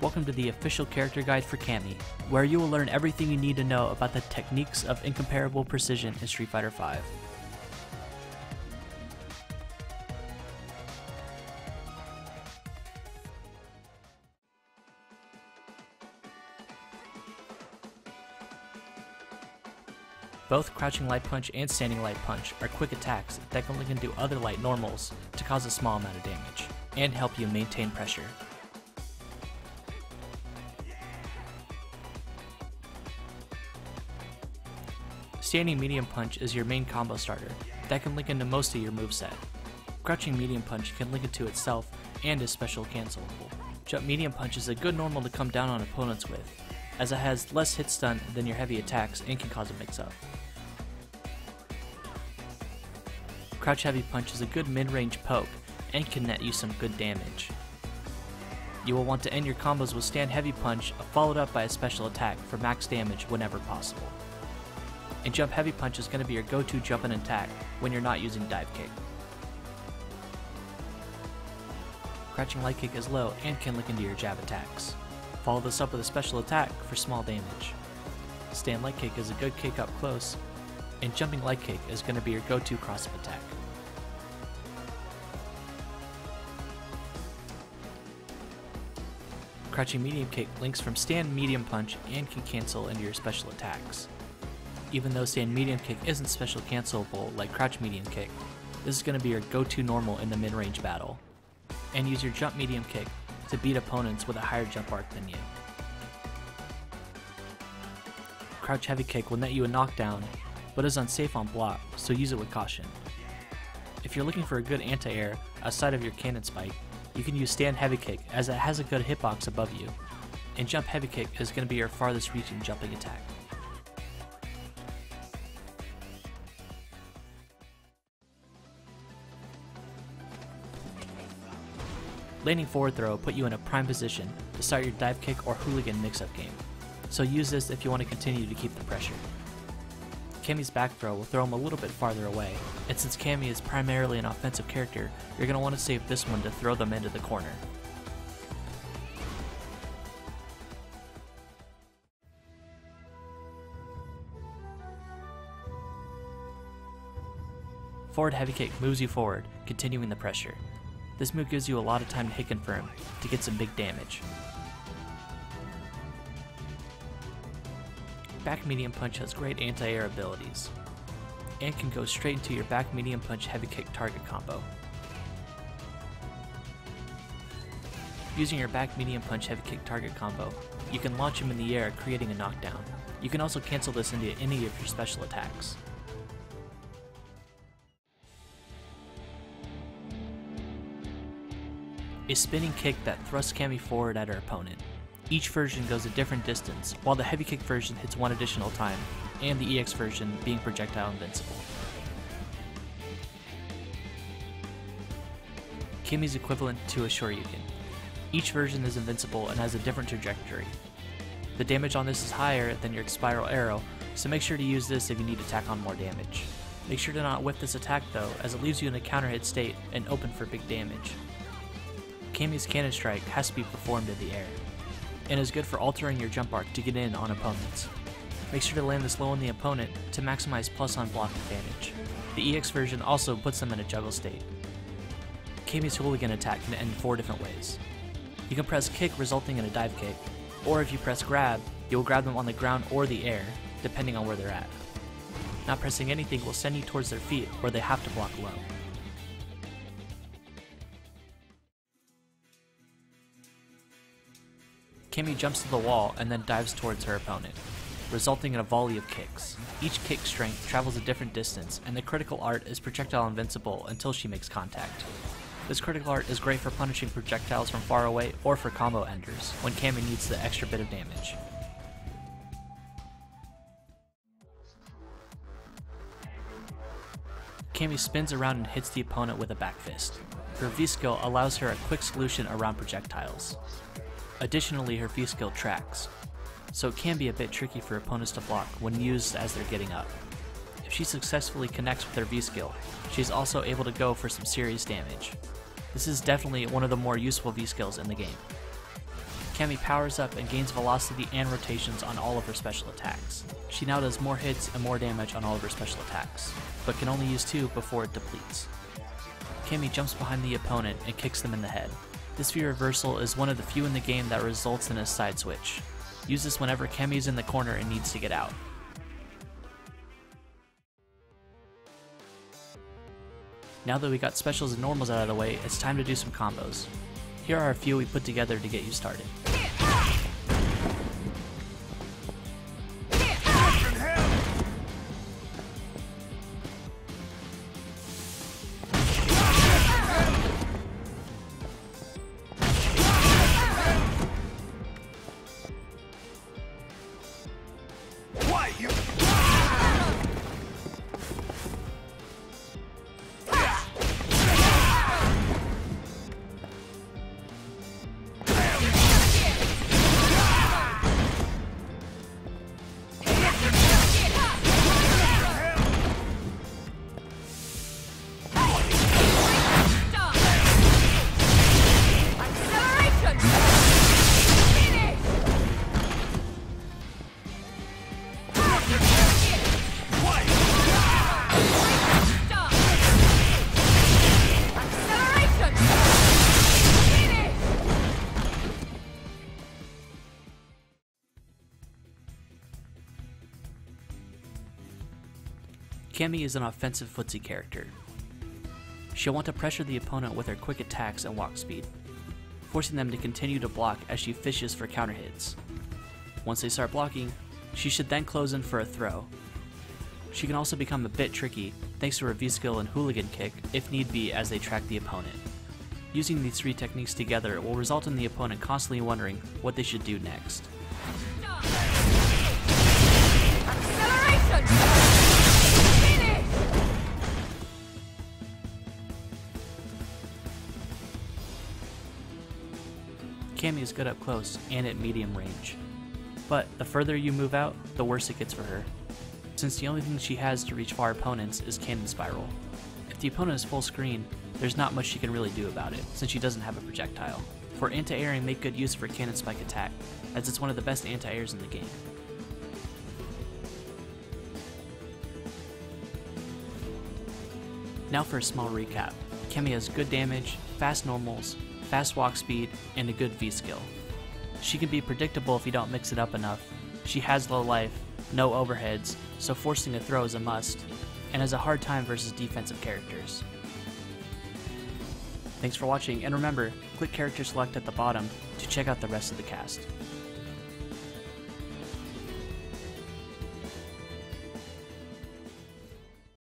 Welcome to the official character guide for Cammy, where you will learn everything you need to know about the techniques of incomparable precision in Street Fighter V. Both crouching light punch and standing light punch are quick attacks that can link into other light normals to cause a small amount of damage, and help you maintain pressure. Standing medium punch is your main combo starter that can link into most of your moveset. Crouching medium punch can link into itself and is special cancelable. Jump medium punch is a good normal to come down on opponents with, as it has less hit stun than your heavy attacks and can cause a mix-up. Crouch heavy punch is a good mid-range poke and can net you some good damage. You will want to end your combos with stand heavy punch followed up by a special attack for max damage whenever possible. And jump heavy punch is going to be your go-to jump and attack when you're not using dive kick. Crouching light kick is low and can link into your jab attacks. Follow this up with a special attack for small damage. Stand light kick is a good kick up close, and jumping light kick is going to be your go-to cross-up attack. Crouching medium kick links from stand medium punch and can cancel into your special attacks. Even though stand medium kick isn't special cancelable like crouch medium kick, this is going to be your go-to normal in the mid-range battle. And use your jump medium kick to beat opponents with a higher jump arc than you. Crouch heavy kick will net you a knockdown, but is unsafe on block, so use it with caution. If you're looking for a good anti-air outside of your cannon spike, you can use stand heavy kick as it has a good hitbox above you, and jump heavy kick is going to be your farthest reaching jumping attack. Landing forward throw will put you in a prime position to start your dive kick or hooligan mix-up game, so use this if you want to continue to keep the pressure. Cammy's back throw will throw him a little bit farther away, and since Cammy is primarily an offensive character, you're going to want to save this one to throw them into the corner. Forward heavy kick moves you forward, continuing the pressure. This move gives you a lot of time to hit confirm to get some big damage. Back medium punch has great anti-air abilities, and can go straight into your back medium punch heavy kick target combo. Using your back medium punch heavy kick target combo, you can launch him in the air, creating a knockdown. You can also cancel this into any of your special attacks. A spinning kick that thrusts Cammy forward at her opponent. Each version goes a different distance, while the heavy kick version hits one additional time, and the EX version being projectile invincible. Cammy's equivalent to a Shoryuken. Each version is invincible and has a different trajectory. The damage on this is higher than your spiral arrow, so make sure to use this if you need to tack on more damage. Make sure to not whiff this attack though, as it leaves you in a counter hit state and open for big damage. Cammy's cannon strike has to be performed in the air, and is good for altering your jump arc to get in on opponents. Make sure to land this low on the opponent to maximize plus on block advantage. The EX version also puts them in a juggle state. Cammy's hooligan attack can end 4 different ways. You can press kick resulting in a dive kick, or if you press grab, you will grab them on the ground or the air, depending on where they're at. Not pressing anything will send you towards their feet where they have to block low. Cammy jumps to the wall and then dives towards her opponent, resulting in a volley of kicks. Each kick strength travels a different distance, and the critical art is projectile invincible until she makes contact. This critical art is great for punishing projectiles from far away or for combo enders, when Cammy needs the extra bit of damage. Cammy spins around and hits the opponent with a back fist. Her V-skill allows her a quick solution around projectiles. Additionally, her V-skill tracks, so it can be a bit tricky for opponents to block when used as they're getting up. If she successfully connects with her V-skill, she's also able to go for some serious damage. This is definitely one of the more useful V-skills in the game. Cammy powers up and gains velocity and rotations on all of her special attacks. She now does more hits and more damage on all of her special attacks, but can only use 2 before it depletes. Cammy jumps behind the opponent and kicks them in the head. This V reversal is one of the few in the game that results in a side switch. Use this whenever Cammy is in the corner and needs to get out. Now that we got specials and normals out of the way, it's time to do some combos. Here are a few we put together to get you started. Cammy is an offensive footsie character. She'll want to pressure the opponent with her quick attacks and walk speed, forcing them to continue to block as she fishes for counter hits. Once they start blocking, she should then close in for a throw. She can also become a bit tricky thanks to her V-skill and hooligan kick if need be as they track the opponent. Using these 3 techniques together will result in the opponent constantly wondering what they should do next. Cammy is good up close and at medium range, but the further you move out, the worse it gets for her, since the only thing she has to reach far opponents is Cannon Spiral. If the opponent is full screen, there's not much she can really do about it, since she doesn't have a projectile. For anti-airing, make good use of her Cannon Spike attack, as it's one of the best anti-airs in the game. Now for a small recap. Cammy has good damage, fast normals, fast walk speed, and a good V-skill. She can be predictable if you don't mix it up enough. She has low life, no overheads, so forcing a throw is a must, and has a hard time versus defensive characters. Thanks for watching, and remember, click character select at the bottom to check out the rest of the cast.